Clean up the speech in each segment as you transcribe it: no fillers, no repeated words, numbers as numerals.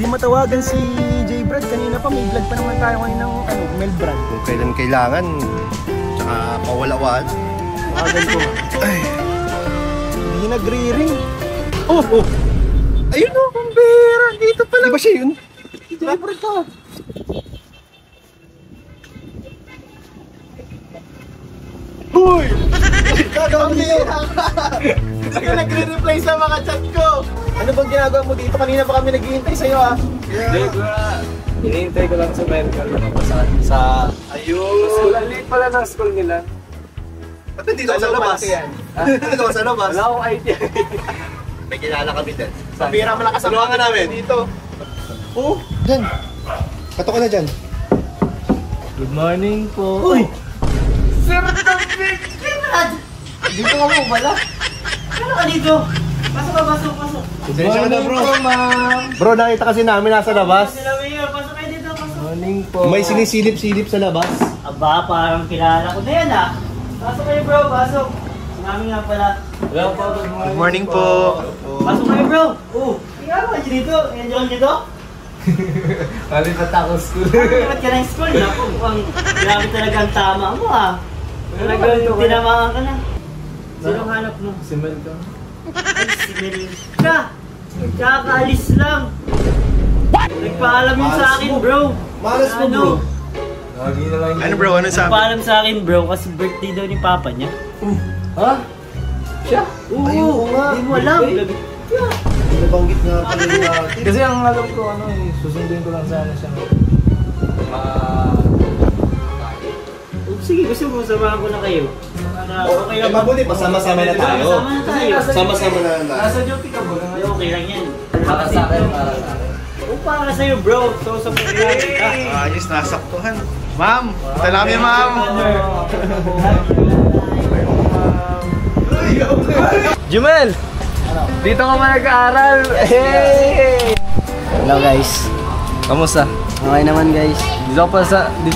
Hindi matawagan si J. Brad. Kanina pa may vlog pa naman tayo kanina ng Mel Brad. Kung kailan kailangan, tsaka kawalawaan. Tawagan ko. Ay. Hindi nagre-ring. Oh! Ayun o, kumbera. Dito pala. Di ba siya yun? J. Brad ka. Hoy! Gagawin niyo! Kasi nagre-reply sa mga chat ko. Ano bang ginagawa mo dito? Kanina pa kami naghihintay sa'yo ah. Hindi ko na. Hinihintay ko lang sa medical sa ayun. School. Ang late pala ng school nila. Ba't nandito ka sa labas? Nandito ka sa labas? Wala akong idea. May kilala kami dyan. Pambira mo lang kasama ka namin dito. Oh, dyan. Kato ka na dyan. Good morning po. Uy! Sir David! Dito ka mo, bala. Ano ka dito? Pasok ka, pasok. Pasensya ka na bro. Ma'am. Bro, nakita kasi namin nasa labas. Sila Mayor, pasok kayo dito, pasok. Morning po. May sinisilip-silip sa labas. Aba, parang kilala ko na yan ah. Pasok kayo bro, pasok. Sinabi nga pala. Hello po, Good morning po. Pasok kayo bro. Tingnan mo dyan dito. Enjoy ka dito. Malipat ako school. Bakit ka ng school? Naku, mukhang grabe talaga ang tama mo ah. Talagang tinamaan ka na. Sinong hanap mo? Si Mel ka. Ay, si Mel ka. Kakaalis lang. Nagpaalam yun sa akin bro. Malas mo bro. Lagi na lang. Ano bro, ano sabi? Nagpaalam sa akin bro kasi birthday daw ni papa niya. Ha? Siya? Oo, Ayoko nga. hindi mo alam. Nabanggit nga pala natin. Kasi ang alam ko susundin ko lang sana siya. Sige, gusto mo samahan ko na kayo. Okay lang. Mabuti pa, sama-sama na tayo. Sama na tayo. Sama-sama na tayo. Nasa duty ka ba? Okay lang yan. Para sa akin, para sa akin. O para sa'yo bro. So sa mga kita. Ayos, nasaktuhan. Ma'am, salamat yan ma'am. Jumel! Dito ka ba nag-aaral? Hey! Hello guys. Kamusta? Okay naman guys. Dito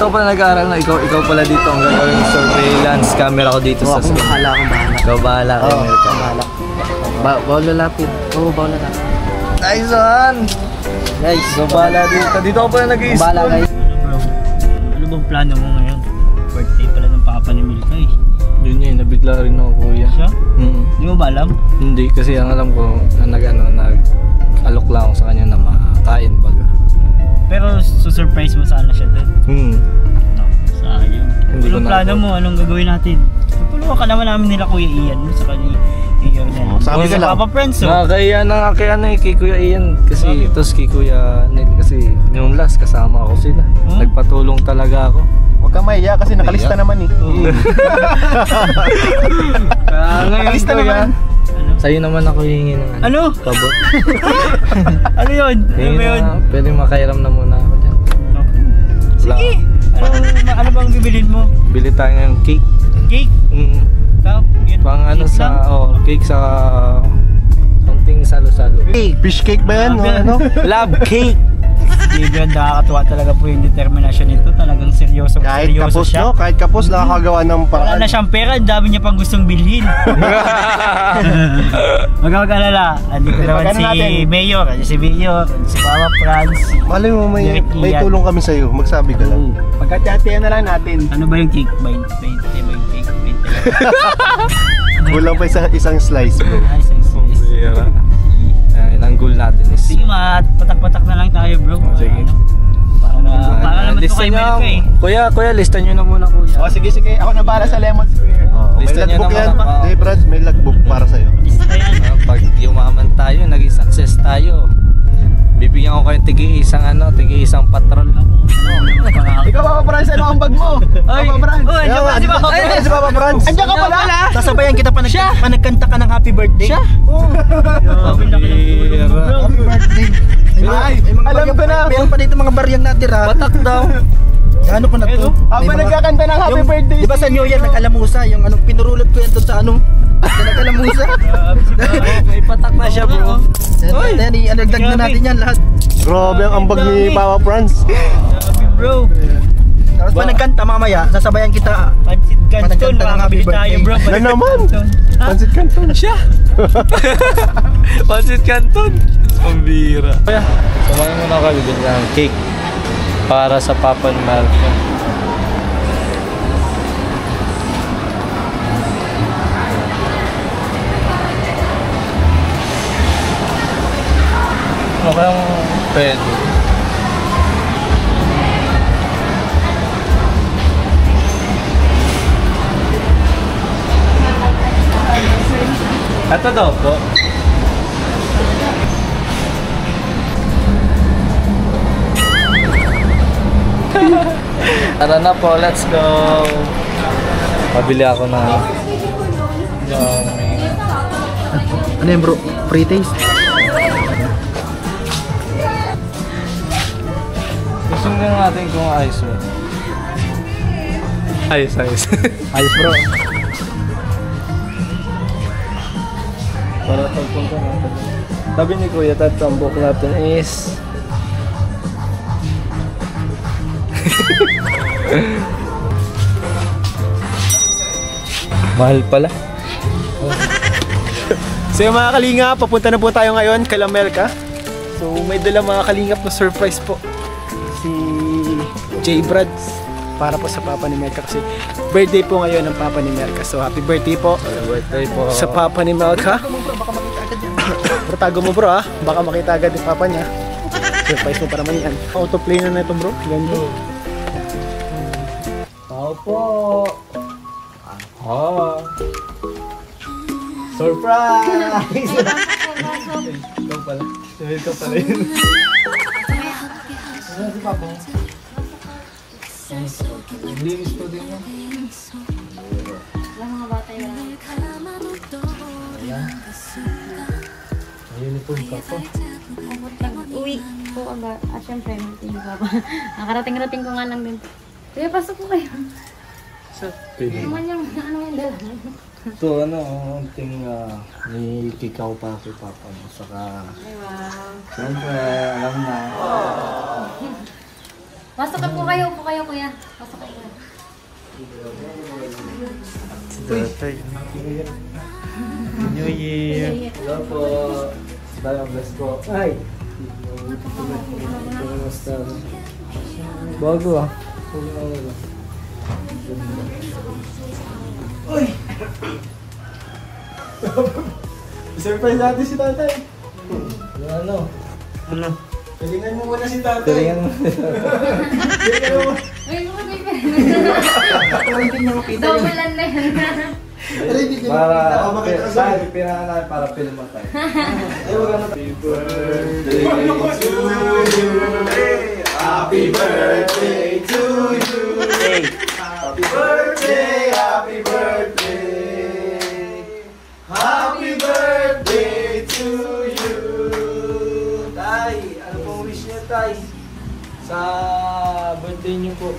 pa nag-aaral na ikaw pala dito ang gagawin ng surveillance camera ko dito sa school. Bahala akong bahala. Ikaw bahala kay Oo, America. bahala. Bawal lalapit. Oo, bahala na. Nice one! Guys, Ikaw bahala dito. Dito ka pala bahala nag-i-school. guys. Bro, ano bang plano mo ngayon? Birthday pala ng papa ni Milka eh. Yun yun, nabigla rin ako kuya. Siya? Mm. Di mo ba alam? Hindi, kasi ang alam ko nag-alok lang ako sa kanya na makain baga. Pero susurprise mo sana siya doon. Sayang. Hindi ko Anong na plano ako. mo? Anong gagawin natin? Tutulungan ka naman namin nila Kuya Ian mo sa kanya. Ian na. sabi ka lang. Papa Friends oh. Nakakaya na nga kay kay Kuya Ian kasi tapos kay Kuya Nel kasi yung last kasama ako sila. Nagpatulong talaga ako. Huwag kang mahiya kasi nakalista naman eh. Ngayon Nakalista Kuya, naman. sa'yo naman ako hihingi ng Ano? Pabot. Ano yun? Ano Hingi ba yun? na, pwede makairam na muna ako dyan. Sige! Ano bang bibilin mo? Bili tayo ng cake. Cake? Tap? Yun. Pang ano Cake sa, lang? cake sa something salo-salo. Fish cake ba yan? O ano? Love cake! Steven, nakakatuwa talaga po yung determinasyon nito. Talagang seryoso Kahit seryoso kapos siya. no? Kahit kapos nakakagawa ng Wala paraan. na siyang pera, ang dami niya pang gustong bilhin. Huwag kang mag-alala. Andito naman Magkano si natin? Mayor, si Papa Franz. Malay mo may Ian. tulong kami sa'yo. Magsabi ka lang. Pagkati-hatihan na lang natin. Ano ba yung cake? 20 ba yung cake? 20 Kulang pa isang slice bro. Ay, size. Bira. Ang goal natin is Sige, patak-patak na lang tayo bro. sige. Para naman ito Lista kay nyo, Melka eh. Kuya, lista nyo na muna kuya. O sige, ako na bahala sa Lemon Square. May Lista nyo logbook na yan. muna. Hey Brad, may logbook para sa'yo. Lista yan. Pag yumaman tayo, naging success tayo. Bibigyan ko kayo tigi-isang patrol. Ikaw Papa Franz, ano ang bag mo? Papa Franz. Oh, andiyan ba si Papa Ay, Franz? si Papa Franz. Andiyan ka pala! Sasabayan kita pa nagkanta ka ng happy birthday. Siya? Grabe, laki ng tulong mo, bro. Happy birthday. Ay, alam ko na. Meron pa dito mga baryang natira. Batak daw. Ano ko na to? Habang nagkakanta ng happy birthday. Di ba sa New Year nag-alamusa? Yung anong pinurulot ko yan doon sa ano? Nag-alamusa. Grabe si Papa. May patak na siya bro. Yan, i-anagdag na natin yan lahat. Grabe ang ambag ni Papa Franz. Grabe bro. Tapos pa nagkanta mamaya, sasabayan kita. Pansit Canton, Panagkanta ng happy makakabili tayo bro. Na naman. Canton. Pansit Canton. Siya. Pansit Canton. Ang bira. Kaya, kumain mo na kami ng cake para sa Papa ni Malco. Ano kayang pwede? Ito daw po. Tara na po, let's go! Pabili ako ng Ano yan bro? Free taste? gusto nga natin kung ayos mo. Ayos. Ayos bro. Para pagpunta natin. Sabi ni Kuya, tatambok natin is mahal pala. So yung mga kalinga, papunta na po tayo ngayon kay Melka. So may dala mga kalingap na surprise po. Si J. Brad para po sa Papa ni Melka kasi birthday po ngayon ng Papa ni Melka. So happy birthday po. Birthday po. Sa Papa ni Melka. Bro, tago mo bro ha. Baka makita agad yung Papa niya. Surprise mo pa naman yan. Autoplay na ito bro. Ganda. Tao po. Surprise! Ikaw pala. Ikaw pala yun. Ano si Papa? Linis ko din mo. Wala mga bata yun. Uniform ka po. Uwi po agad. Siyempre, hindi pa ba. Nakarating-rating ko nga lang din. Kaya pasok ko kayo. Pwede. Naman yung ano yung dala. Ito ano, unting may kikaw pa kay Papa mo. Saka, Ay, wow. siyempre, alam na. Pasok ka po kayo, kuya. Pasok kayo. Tatay. New Year. Hello po. Tayo, bless po. Ay! Kamusta? Bago ah. Uy! Surprise natin si tatay. Ano? Pilingan mo muna si tatay. Tiringan mo. Pilingan mo. Uy, Doublean na yan. Para, sabi, pinaka namin para film mo tayo. Ay, wag na tayo. Happy birthday to you. Happy birthday, happy birthday. Happy birthday to you. Tay, ano pong wish niyo, Tay? Sa birthday niyo po.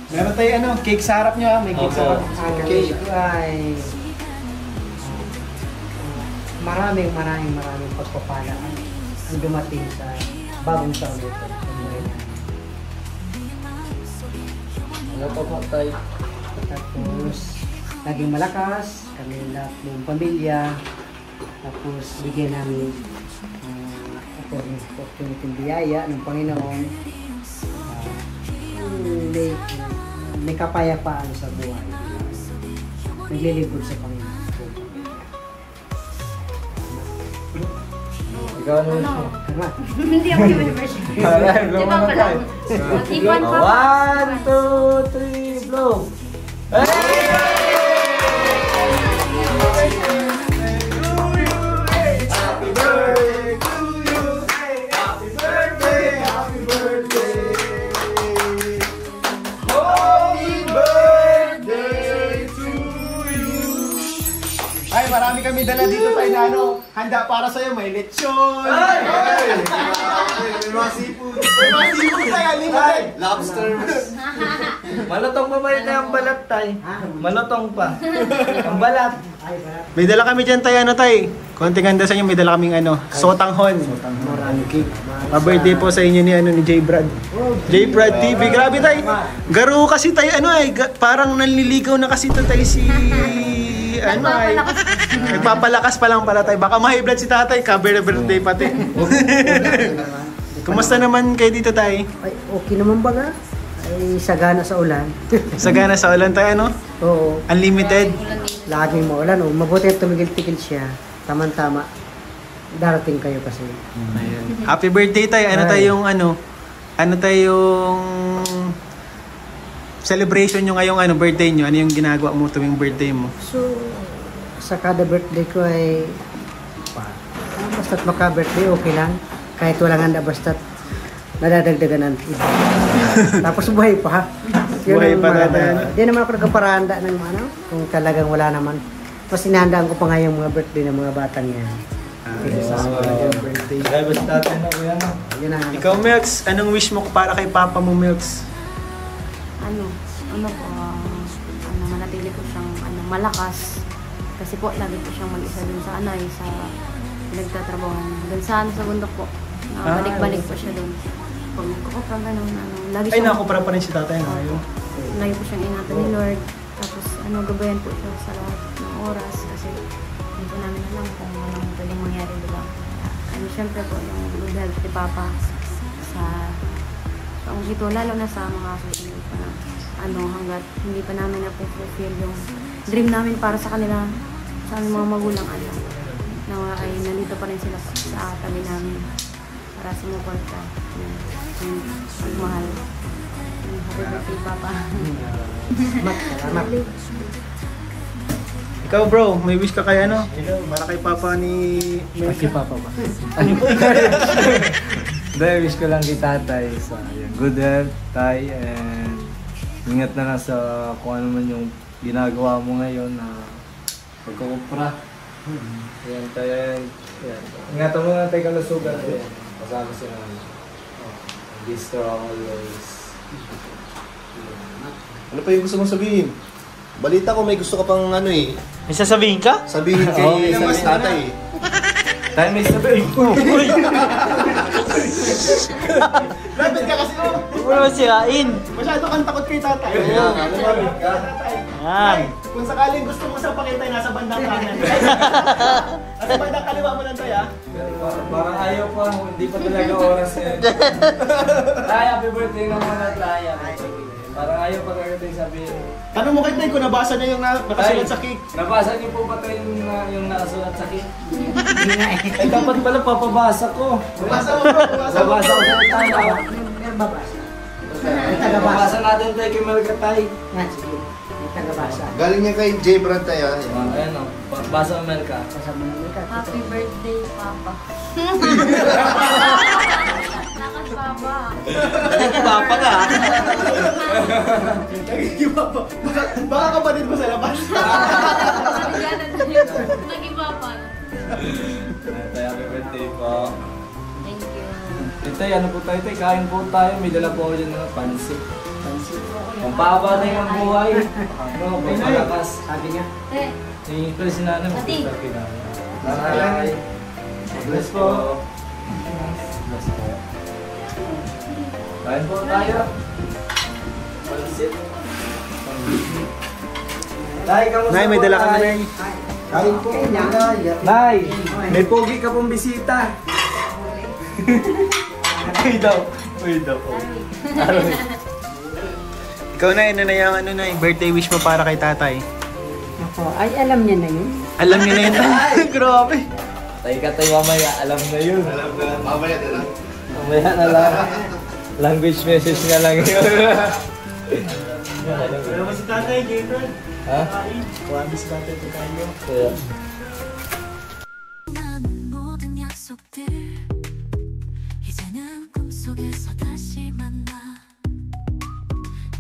Meron tayo ano, cake sa harap niyo ha. May cake sa harap. Okay, ay maraming pagpapala ang dumating sa bagong taon nito. Ano pa po, Tay? Tapos naging malakas kami lahat ng pamilya. Tapos bigyan namin opportunity biyaya ng Panginoon. May kapayapaan sa buhay. Naglilingkod sa Panginoon. Ikaw ano wish mo? Tama. Hindi ako yung anniversary. Alright, blow Di ba mo na, pala? Tay. Mag-ipan pa. 1, 2, 3, blow! Happy birthday to you. Happy birthday, happy birthday. Happy birthday to you. Ay, marami kami dala dito tayo na ano, handa para sa'yo. May lechon. Ay! May mga seafood. May mga seafood tayo, limutin. Lobsters. Malutong pa ba yun ang balat, Tay? Malutong pa. Ang balat. May dala kami dyan tayo, ano tayo? Konting handa sa inyo, may dala kaming ano, sotanghon. Cake. Pa-birthday po sa inyo ni ano ni J. Brad. J. Brad TV. Grabe tayo. Garo kasi tayo ano parang nanliligaw na kasi to tayo si ano ay, nagpapalakas pa lang pala tayo. Baka ma-high blood si tatay, cover na birthday pati. Kumusta naman kayo dito tayo? Ay, okay naman baga. Ay, sagana sa ulan. Sagana sa ulan tayo, ano? Oo. Unlimited. Laging maulan. Oh. Mabuti at tumigil-tigil siya. Tama-tama. Darating kayo kasi. Ayan. Happy birthday tayo. Ano tayong ano tayong celebration nyo ngayong birthday nyo? Ano yung ginagawa mo tuwing birthday mo? So, sa kada birthday ko ay basta't maka-birthday, okay lang. Kahit walang handa, basta't nadadagdagan ng iba. Tapos buhay pa. Buhay pa natin. Hindi naman ako nagkaparahanda ng kung talagang wala naman. Tapos inahandaan ko pa nga yung mga birthday ng mga batang yan. Birthday. Drivers natin na kuya no? Yun ang Ikaw, Melks, anong wish mo para kay papa mo, Melks? Manatili ko siyang malakas. Kasi po, lagi po siyang mag-isa dun sa sa nagtatrabaho. Dun sa bundok po. Balik-balik po siya dun. Pag magkakopra, gano'n, lagi Ay, siyang... nakupara pa rin si tatay na kayo. Lagi po siyang ingatan ni Lord. Tapos, gabayan po siya sa lahat ng oras. Kasi, hindi po namin alam kung anong pwedeng mangyari, diba? Siyempre po, yung good health ni Papa sa ito, lalo na sa mga susunod pa na hanggat hindi pa namin na-fulfill yung dream namin para sa kanila, sa aming mga magulang na ay nandito pa rin sila sa tabi namin para sumuporta yung pagmahal. Happy birthday, Papa. salamat. Ikaw, bro, may wish ka kay para kay papa ni Kay papa ba? Dahil wish ko lang kay tatay sa good health, tay, and ingat na lang sa kung ano man yung ginagawa mo ngayon na pagkukupra. Yan tayo, yan. Ingatan mo na tayo kalusugan. Kasama siya namin. Be strong always. Ano pa yung gusto mong sabihin? Balita ko may gusto ka pang May sasabihin ka? sabihin kay tatay. Tayo may sabihin ko. Lapit ka kasi Huwag mo naman sirain. masyado kang takot kay tatay. Lumapit ka. Yan. Kung sakaling gusto mo sa pakitay, nasa bandang kanan. Nasa bandang kaliwa mo lang tayo, Parang ayaw pa, hindi pa talaga oras eh. Tay, happy birthday naman na tayo. Parang ayaw pa talaga tayo sabihin. Tanong mo kay Tay kung nabasa niya yung nakasulat sa cake. Nabasa niyo po ba tayo yung nakasulat sa cake? Ay, dapat pala papabasa ko. Nabasa mo, bro. Nabasa mo. Babasa ko sa tayo. May babasa. May Babasa tagabasa. natin tayo kay Malgatay. Yan, sige. May tagabasa. Galing niya kay J. Brad tayo. Ayan o, basa mo Melka. Kasama namin ka. Happy birthday, Papa. Lakas, Papa. Papa ka. Nagiging papa. Baka kapatid mo sa labas. Naging Papa. Tay, happy birthday po. Thank you. Tay, ano po tayo? Tay, kain po tayo. May dala po ako dyan na pansit. Kung paaba tayo ng buhay. Ano, pagpalakas. Sabi niya. Tingin ko si nanay mo. Ati. Nanay. Bless po. Bless po. Kain po tayo. Pansit. Nay, kamusta Nay, may po, dala ka na, Nay? Nay. Kain po. Nay, may pogi ka pong bisita. Uy daw. Uy daw. Ikaw na, ano na yung birthday wish mo para kay tatay? Ako, ay alam niya na yun. Alam niyo na yun. Grabe. Tay ka tayo mamaya, alam na yun. Alam na, mamaya na lang. Mamaya na lang. Language message na lang yun. Pero si tatay, Gabriel. Ha? Kuwabis ka tayo tayo. Kaya. 나는 모든 약속들 이제는 꿈속에서 다시 만나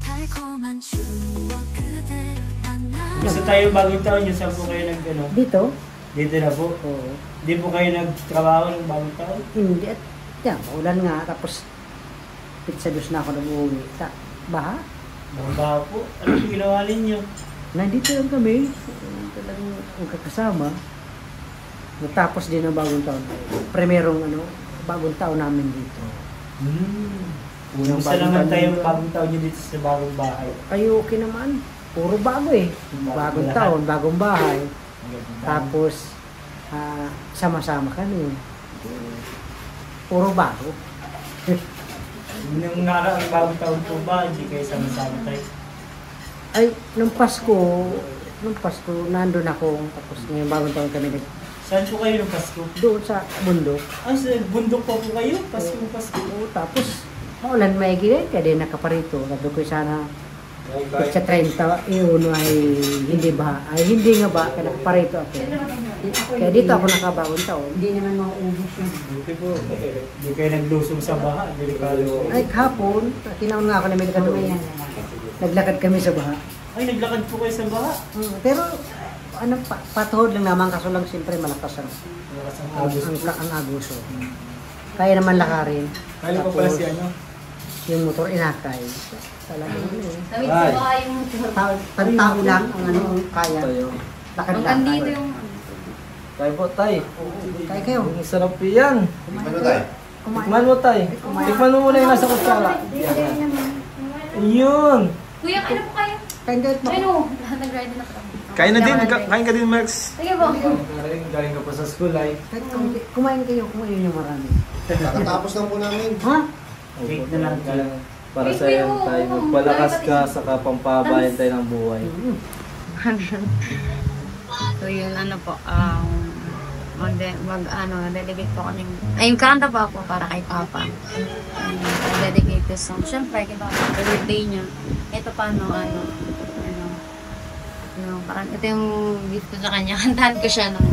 달콤한 추억 그대로 만나 Gusto tayo bagong taon yung 10 kayo Dito? Dito na po. Oo. Hindi po kayo nagtrabaho ng bagong taon. Hindi. At yan, ulan nga. Tapos, pizza dos na ako nag-uwi. Baha? Mga baho po. Ano yung ginawa ninyo? Nandito lang kami. Talagang magkakasama. Natapos din ang bagong taon. Primerong bagong taon namin dito. Unang Gusto naman taon tayo namin. bagong taon nyo dito sa bagong bahay. Kayo okay naman. puro bago eh. Bagong taon, bagong bahay. Tapos, sama-sama kami. Puro bago. Nung ang bagong taon po ba, hindi kayo sama-sama tayo? Ay, nung Pasko, nandun ako. Tapos ngayong bagong taon kami Saan po kayo ng Pasko? doon sa bundok. Sa bundok pa po kayo? Pasko. Oo, tapos, maulan may gilid, kaya din nakaparito. Sabi ko sana, sa 30, yun ay hindi nga ba, kaya nakaparito ako. Kaya dito ako nakabagong taon. Hindi naman mauubos yun. Buti po. Hindi kayo naglusong sa baha. Delikado. Ay, kahapon, tinaon nga ako na may doon. Naglakad kami sa baha. Ay, naglakad po kayo sa baha? Pero, patuhod lang naman, kaso lang siyempre malakas ang aguso. Kaya naman lakarin. Kaya ko pala si yung motor inakay. Talaga yun eh. Tawid sa bahay yung motor. Pantao lang ang kaya. Hanggang dito yung... Tayo po, tay. Kaya kayo. Ang sarap yan. Ano tayo? Tikman mo, tay. Tikman mo muna yung nasa kutsara. Ayun. Kuya, ano po kayo? Kain ka ito. Ano? Nag-ride na kami. Kain na din. Kain ka din, Max. Sige po. Galing ka pa sa school, ay. Kumain kayo, kumain yung marami. Kakatapos lang po namin. Ha? Cake na lang. Para sa yan, tay. Magpalakas ka sa kapampabayan tayo ng buhay. So yun, ano po, dedicate po ako ng... Ay, yung kanta po ako para kay Papa. Dedicate this song. Siyempre, kay Papa, birthday niya. Ito pa, parang ito yung gift ko sa kanya. Kantahan ko siya ng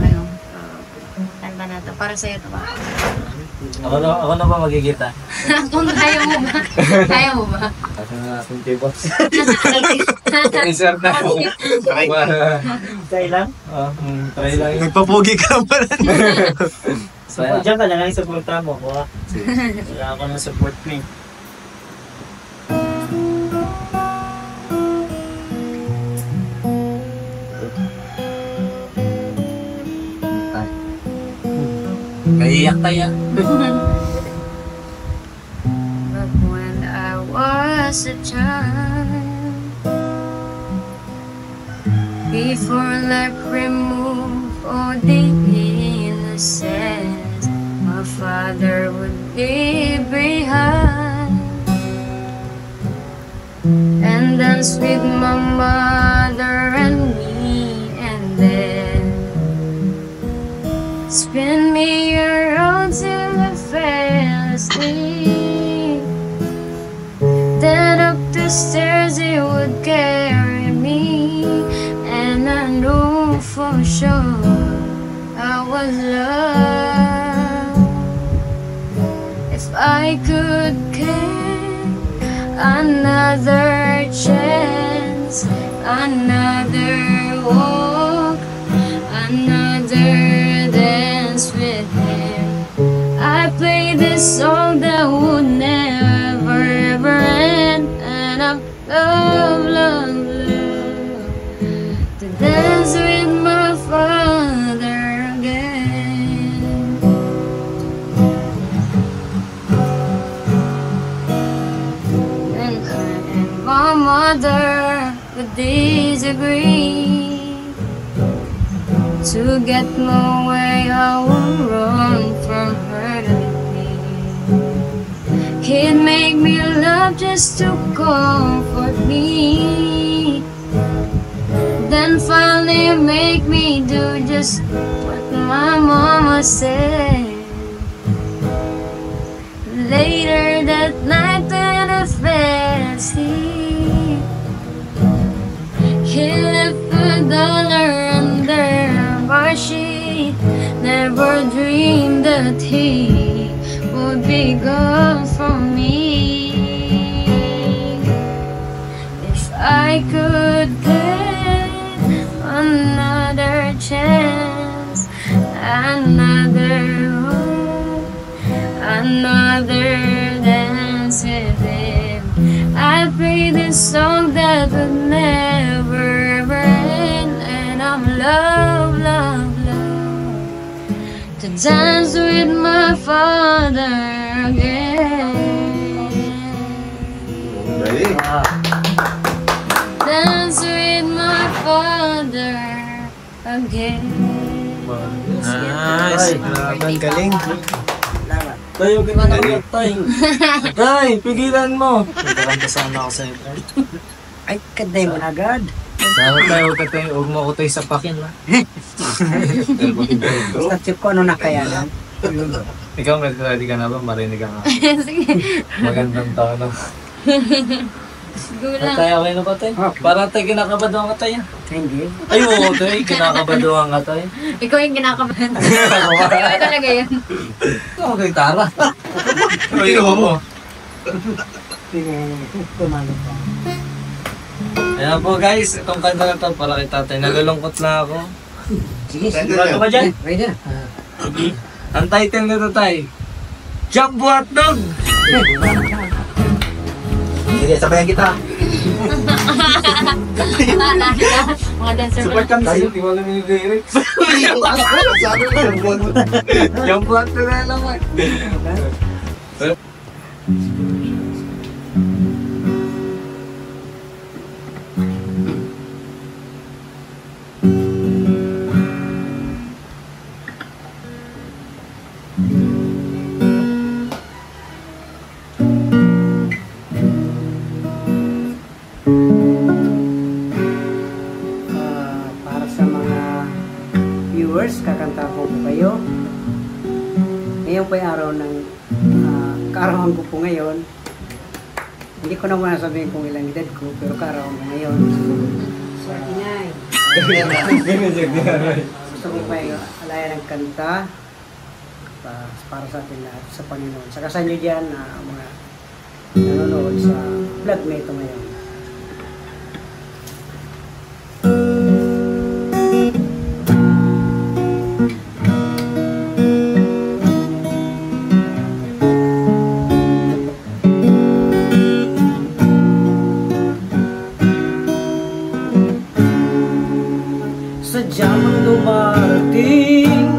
kanta na ito. Para sa'yo ito pa. Ako na ba magigita? Kung kaya mo ba? Kaya mo ba? Kasi na natin tibos. Insert na ako. Try lang? Try lang yun. Nagpapugi ka pa rin. Diyan ka lang yung supporta mo. Wala ako ng support me. Kaiyak tayo. But when I was a child, before life removed all the innocence, my father would leave behind and dance with my mother and me, and then spin me around till I fell asleep. Then up the stairs he would carry me, and I knew for sure I was loved. If I could get another chance, another walk, another dance with him, I play this song that would never ever end, and I love, love, love to dance with my father again. And my mother would disagree. To get my way, I would run from her to me. He'd make me love just to comfort me, then finally make me do just what my mama said. Later that night when I fell asleep, he left $1 under my sheet. Never dreamed that he would be gone from me. If I could get another chance, another walk, another dance with him, I'd play this song that would never ever end, and I'm love, love, love to dance with my father again. Ready? Dance with again. Nice. Ang galing. Tayo, kinakagat tayo. Tay, pigilan mo. Nagkaranta sana ako sa'yo. Ay, kaday mo na agad. Sana tayo, huwag mo ako tayo sapakin ha. Basta chip ko ano na kaya lang. Ikaw, ready ka na ba? Marinig ka nga. Sige. Magandang taon na. Siguro lang. Tayo, okay na ba tayo? Parang tayo kinakabadoan ka tayo. Hindi. Ay, oo tayo, kinakabadoan ka tayo. Ikaw yung kinakabahan. Ikaw talaga yun. Ikaw kay Tara. Ikaw mo. Tumalo pa. Ayan po guys, itong kanta na to para kay tatay. Nalulungkot na ako. Sige, sige. Bago ba dyan? Ready na. Ang title nito tay, Jumbo Hotdog! Sige, sabayan kita. Mga dancer Super pala. tayo, di wala yung lyrics. Sabi ko, Jumbo Hotdog na naman. Para sa mga viewers, kakanta ko po kayo. Ngayon po yung araw ng kaarawan ko po ngayon. Hindi ko naman sabihin kung ilang edad ko, pero kaarawan ko ngayon. 49. Gusto ko pa yung alaya ng kanta para sa atin lahat, sa Panginoon. Saka sa inyo dyan na mga nanonood sa vlog na ito ngayon. Sadyang dumarating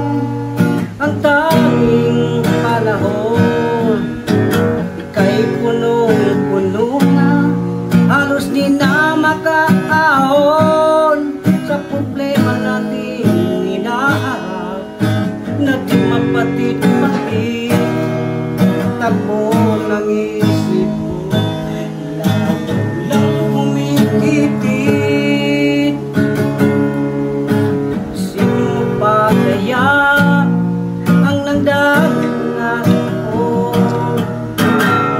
ang tanging panahon, ika'y punong-puno na, halos di na makaahon sa problema natin hinaharap, na di mapatid-patid takbo ng isip ko, lalo lang kumikitid. Kaya ang nangdagat ko,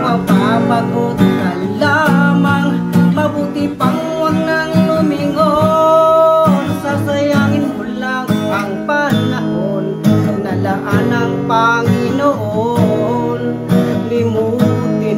mapapagot ka lamang, mabuti pang huwag nang lumingon. Sasayangin mo lang ang panahon nalaan ng Panginoon. Limutin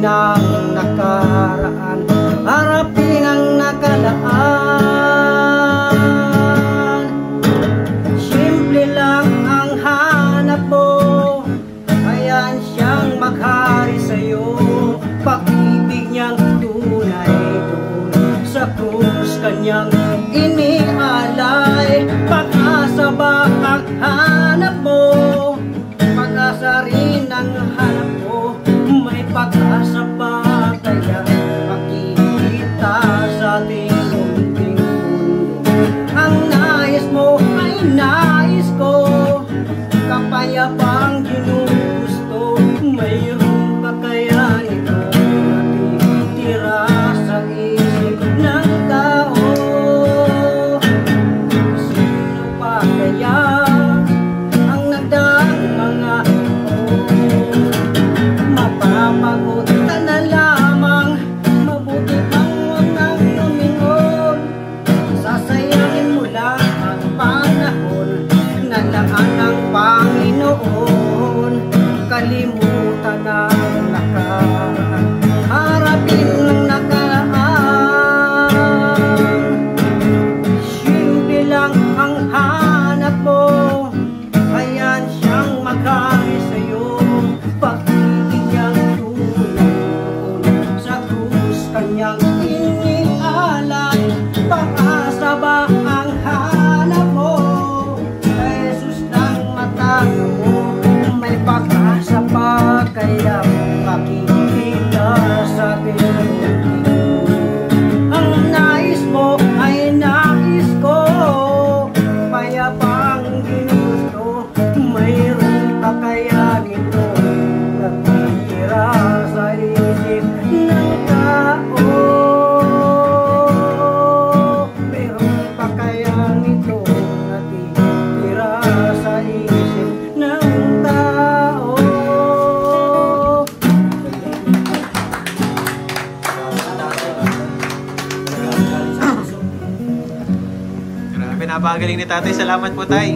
galing ni tatay. Salamat po, tay.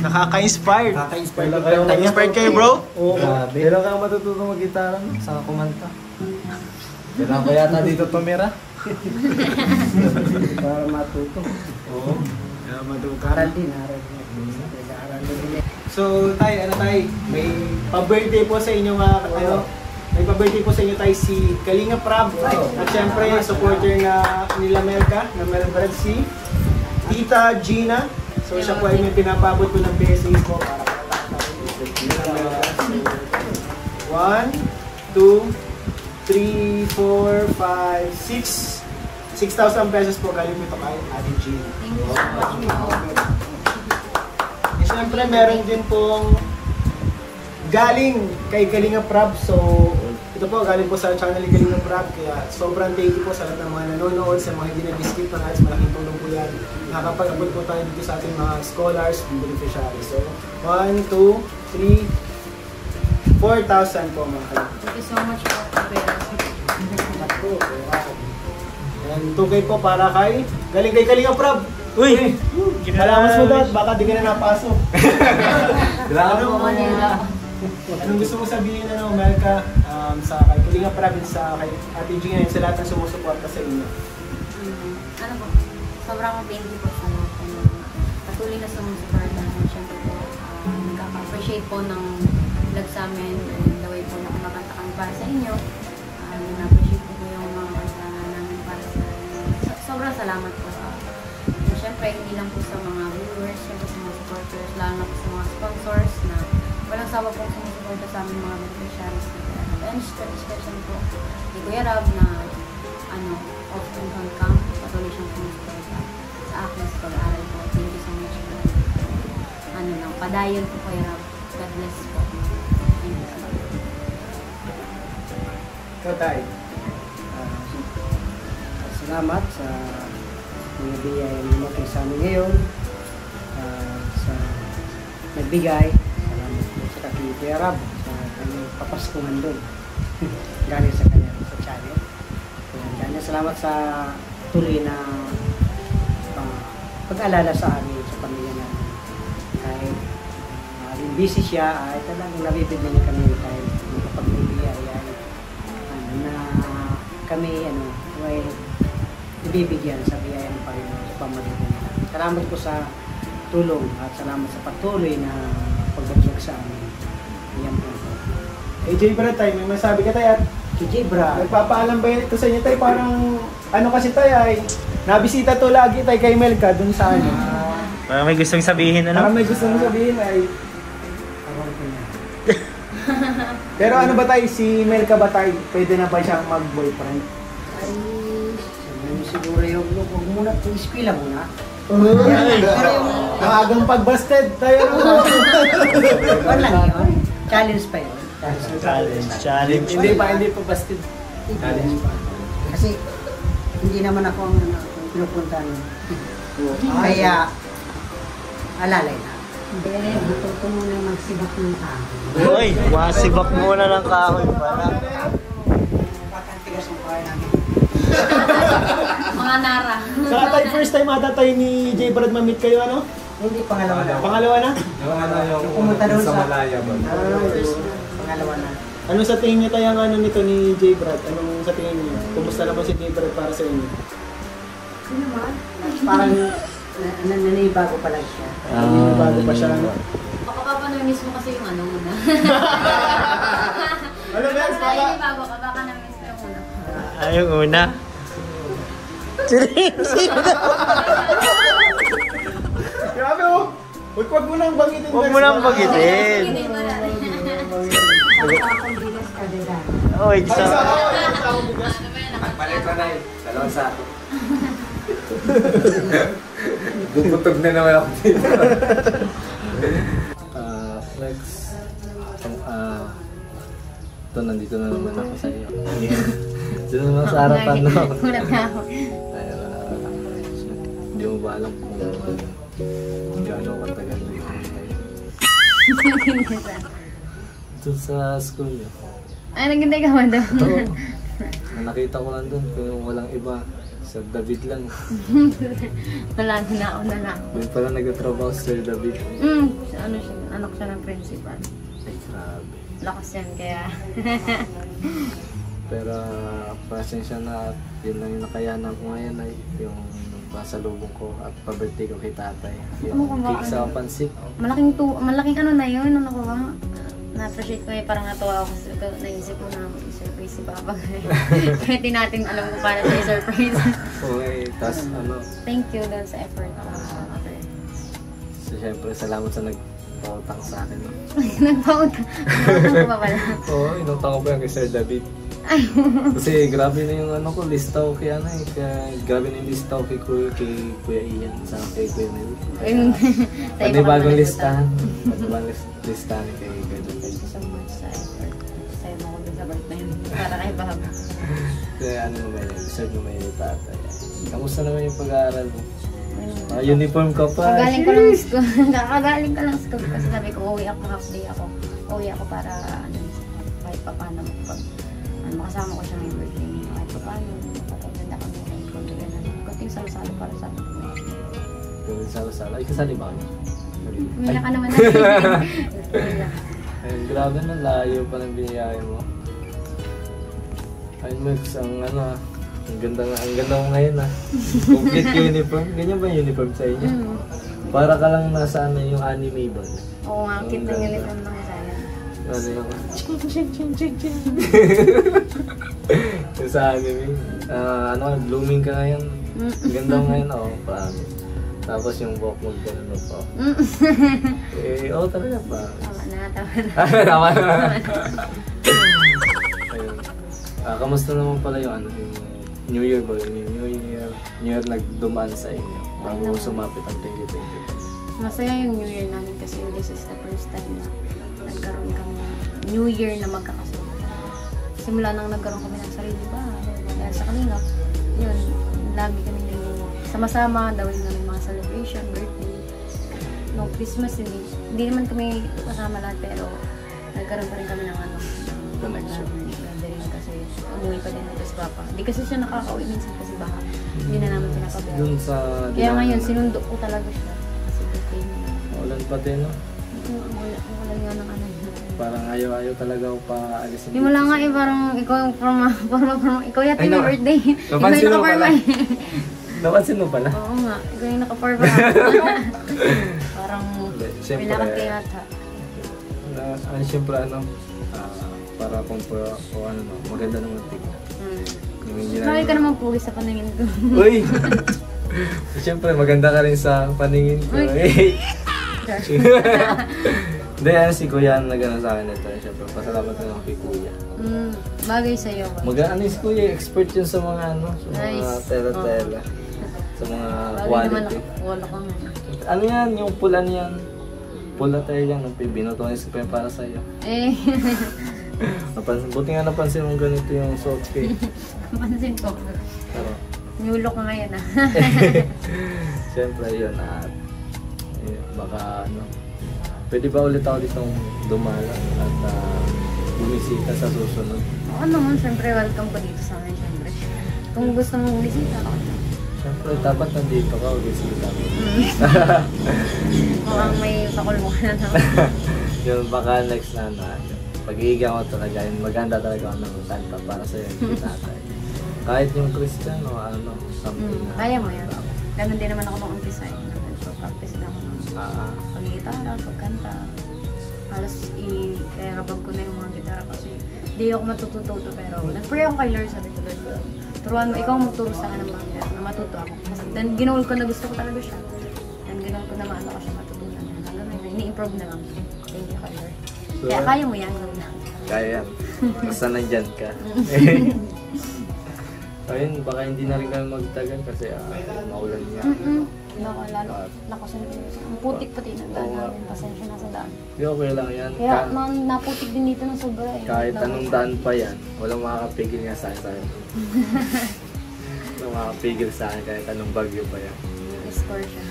Nakaka-inspired. Naka-inspired kayo, bro? Oo. Meron kang matututong mag-gitara no? Saka kumanta. Kailangan ko yata dito tumira. Para matuto. Oo. Kaya matuto. Aral din, aral din. Nag-aaral din. So, tay, may pa-birthday po sa inyo may pa-birthday po sa inyo tay si Kalinga Prab. At syempre, supporter na nila Melka, na Melbrad si Tita Gina. So, siya po ay may pinapabot ko ng PSA po para nila Melka. 1, 2, 3, 4, 5, 6. 6,000 pesos po galing po ito kay Ate Gina. Thank you so much. Siyempre, meron din pong galing kay Kalinga Prab. So, ito po, galing po sa channel ni Kalinga Prab. Kaya sobrang thank you po sa lahat ng mga nanonood, sa mga hindi nag-skip ng ads. Malaking tulong po yan. Nakakapag-abot po tayo dito sa ating mga scholars and beneficiaries. So, 1, 2, 3, 4,000 po mga kalingap. Thank you so much po. And 2K po para kay galing kay Kalinga Prab. Uy! Kalamas mo daw, baka di ka na napasok. Anong gusto mo sabihin Melka, sa kay Kalinga Prab, sa kay Ate Gina, sa lahat ng sumusuporta sa inyo? Ano po, sobrang thank you po sa lahat ng patuloy na sumusuporta. Siyempre po, nagkaka-appreciate po ng vlog sa amin and the way po na kumakanta kami para sa inyo. Na-appreciate po yung mga kanta namin para sa inyo. Sobrang salamat po. Siyempre, hindi lang po sa mga viewers, siyempre sa mga supporters, lalo na po sa mga sponsors na walang sawa pong sumusuporta sa aming mga beneficiaries. And especially po, ni Kuya Rab na often come, patuloy siyang sumusuporta sa akin sa pag-aaral po. Thank you so much po. Padayon po Kuya Rab. God bless po. Thank you so much. Ikaw tayo. Salamat sa nagbigay mo kay sa amin ngayon, sa nagbigay. Salamat po sa kay Kuya Rab sa kanyang papaskungan doon. Galing sa kanya sa channel. Kaya salamat sa tuloy na pag-alala sa amin, sa pamilya namin. Kahit busy siya, ay talagang nabibigyan niya kami kahit nakapagbibigay na kami may ibibigyan sa biyaya ng Panginoon sa pamamagitan nila. Salamat po sa tulong at salamat sa patuloy na pagbabalik sa amin. Yan po. AJ Brad tayo, may masabi ka tayo at KJ Brad. nagpapaalam ba ito sa inyo tayo? Parang kasi tayo ay nabisita to lagi tayo kay Melka dun sa Parang may gustong sabihin Parang may gusto mong sabihin ay pero ano ba tayo, si Melka ba tayo, pwede na ba siyang mag-boyfriend? Ay, siguro yung huwag muna itong eskwela muna. Maagang pag-busted tayo. Wala yun. Challenge pa yun. Challenge. Hindi pa busted. Challenge pa. Kasi hindi naman ako ang pinupuntahan. Kaya alalay na. Hindi, matuto muna magsibak ng kahoy. Uy, masibak muna ng kahoy pala. Pakantigas ang kahoy namin. Mga nara. Saka tayo, first time ata tayo ni J. Brad ma-meet kayo, ano? Hindi, pangalawa na. Pangalawa na? Yung pumunta doon sa Malaya ba? Pangalawa na. Ano sa tingin niyo tayo ang nito ni J. Brad? Anong sa tingin niyo? Kumusta naman si J. Brad para sa inyo? Parang nanibago pa lang siya. Bago pa siya, ano? Baka papanomis mo kasi yung muna. Ano ba, para? Hindi bago ka, baka namiss mo yung muna. Yung una. Grabe oh! Huwag mo nang banggitin. Huwag mo nang bagitin. Hindi mo na. Oy, sa... Balik ko na eh. Dalawang sako. Bubutog na naman ako dito. Next. Ito, nandito na naman ako sa iyo. Sino naman sa harapan no? Mulat na ako. Hindi mo ba alam kung gano'n katagal na yun? Ito sa school niyo. Ay, naghintay ka ba doon? Oo. Nakita ko lang doon kung walang iba. Sir David lang. Wala na ako na lang. Doon pala nagtatrabaho si Sir David. Ano siya, anak siya ng principal. Ay, grabe. Lakas yan kaya. Pero pasensya na at yun lang yung nakayanan ko ngayon ay yung pasalubong ko at pa-birthday ko kay tatay. Yung cake sa pansit. Malaking ano na yun, ano ko ba? Na-appreciate ko parang natuwa ako kasi naisip ko na i-surprise si Papa. Kaya di natin alam kung paano siya i-surprise. Okay, tas ano, Thank you dun sa effort ko sa mother. so syempre salamat sa nagpautang sa akin. No? Nagpautang ko pa pala. Oo, inutang ko pa yan kay Sir David. Kasi grabe na yung ano ko, lista ko kay ano eh. Grabe na yung lista ko kay Kuya Ian sa kay Kuya Mel. Pwede bagong listahan. Pwede bagong listahan kay Kuya Mel. Thank you so much sa effort. Sa'yo mo ko dun sa birthday. Para kay Bahab. Kaya ano naman yun, deserve naman yung tatay. Kamusta naman yung pag-aaral mo? Uniform ka pa. Kagaling ko lang school. Kagaling ko lang school kasi sabi ko uwi ako, half day ako. Uwi ako para ano, kahit pa paano makasama ko siya ngayong birthday niya. Kahit pa paano, magpapaganda kami kahit kung gano'n. Kunting salo-salo para sa akin. Kung salo-salo. Ay, kasali ba kayo? Mila ka naman natin. Ay, grabe na, layo pa ng biniyaya mo. Ay, Max, ang ano ang ganda mo ngayon Complete uniform. Ganyan ba yung uniform sa inyo? Para ka lang nasa ano yung anime ba? Oo nga, cute ng uniform ng sana. Ano yung sa anime. Ano, blooming ka ngayon. Ang ganda mo ngayon, promise. Tapos yung buhok mo gano'n pa. Talaga pa. Tama na. Tama na. Ayun. Kamusta naman pala yung ano, yung New Year ba? New Year nagdumaan sa inyo bago sumapit ang 2020. Masaya yung New Year namin kasi this is the first time na nagkaroon kami ng New Year na magkakasama. Simula nang nagkaroon kami ng sarili ba? Dahil sa kanila, yun, lagi kami sama-sama, dawin namin mga celebration, birthday. No, Christmas, hindi naman kami kasama lahat pero nagkaroon pa rin kami ng ano, connection. Kasi umuwi pa din dito si Papa. Hindi kasi siya nakaka-uwi minsan kasi baka hindi na namin pinapabaya. Dun sa... Kaya ngayon, sinundo ko talaga siya. Kasi birthday niya. Walang pati, no? Wala nga ng ano. Parang ayaw talaga ako pa-alisin. Hindi mo lang nga parang ikaw yung ikaw yata yung birthday. Napansin mo pala. Napansin mo pala? Oo nga, ikaw yung naka-parma. Parang kailangan kayo yata. Siyempre para kung maganda naman tignan. Bakit ka naman pugi sa paningin ko? Uy! Siyempre maganda ka rin sa paningin ko. Hindi, si Kuya na nagana sa akin ito. Siyempre, pasalamat na lang kay Kuya. Bagay sa'yo. Ano si Kuya? Expert yun sa mga sa mga tela-tela. Sa mga quality. Wala ka nga. Ano yan? Yung pula niyan. Pula tayo yan. Binutonis ko pa para sa'yo. Buti nga napansin mong ganito yung suot ko. Napansin ko. Pero, new look ka ngayon siyempre yun baka pwede ba ulit ako ditong dumala at bumisita sa susunod? Oo naman, siyempre welcome ka dito sa amin siyempre. Kung gusto mong bumisita ako. Siyempre dapat nandito ka bumisita. Mukhang may pakulmuhan na naman. Yun baka next na pag-iigan ko talaga yun, maganda talaga ako ng kanta para sa yung tatay. Kahit yung Christian o something na. Kaya mo yan. Ganun din naman ako mag-umpisa. Practice na ako ng pag-gitara, pagkanta. Halos i-rabag ko na yung mga gitara kasi di ako matututo pero nag-pray ako kay Lord, sabi ko Lord, turuan mo, ikaw magturo sa akin ng mga gitara na matuto ako. Kasi then ginoon ko na gusto ko talaga siya. Then ginoon ko na maano ko siya matutunan. Hanggang ngayon, ini-improve na lang. Thank you kay Lord. Kaya kaya mo yan. Kaya yan. Basta nandyan ka. Ayun, baka hindi na rin kami magtagal kasi maulan nga. Lalo, lakasan ko. Ang putik-putik ng daan namin. Pasensya na sa daan. Di okay lang yan. Kaya naputik din dito ng sobra eh. Kahit anong daan pa yan, walang makakapigil nga sa akin. Walang makakapigil sa akin kahit anong bagyo pa yan. Score siya.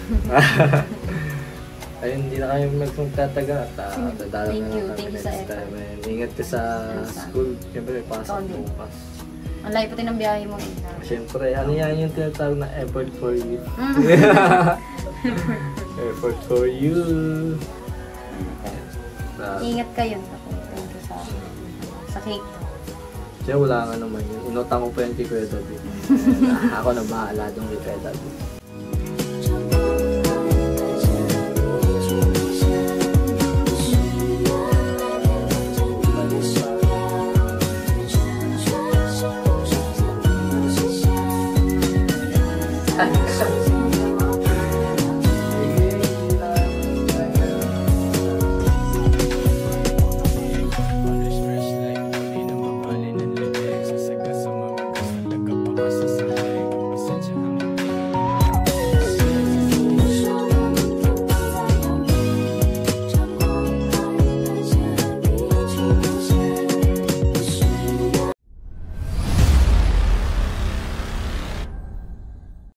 Ayun, hindi na kayo magtataga at dadala na lang kami Thank you sa next time. Ingat ka sa school. Siyempre, may pasok bukas. Ang layo pati ng biyahe mo. Siyempre, ano yan yung tinatawag na effort for you. Effort for you. Ingat kayo. Thank you sa cake. Siya wala nga naman yun. Inutang ko pa yun kay Kuya David. Ako na bahala doon kay Kuya David.